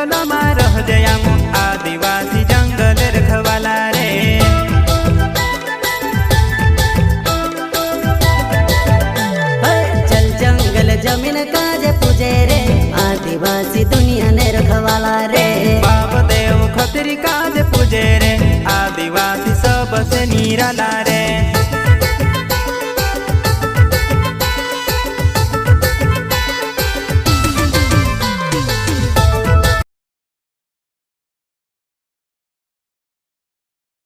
जंगल में रह जयाम आदिवासी जंगल रखवाला रे। चल जंगल जमीन काज पूजे रे आदिवासी दुनिया ने रखवाला रे। बाप देव खतरी काज पूजे रे आदिवासी सबसे निराला रे।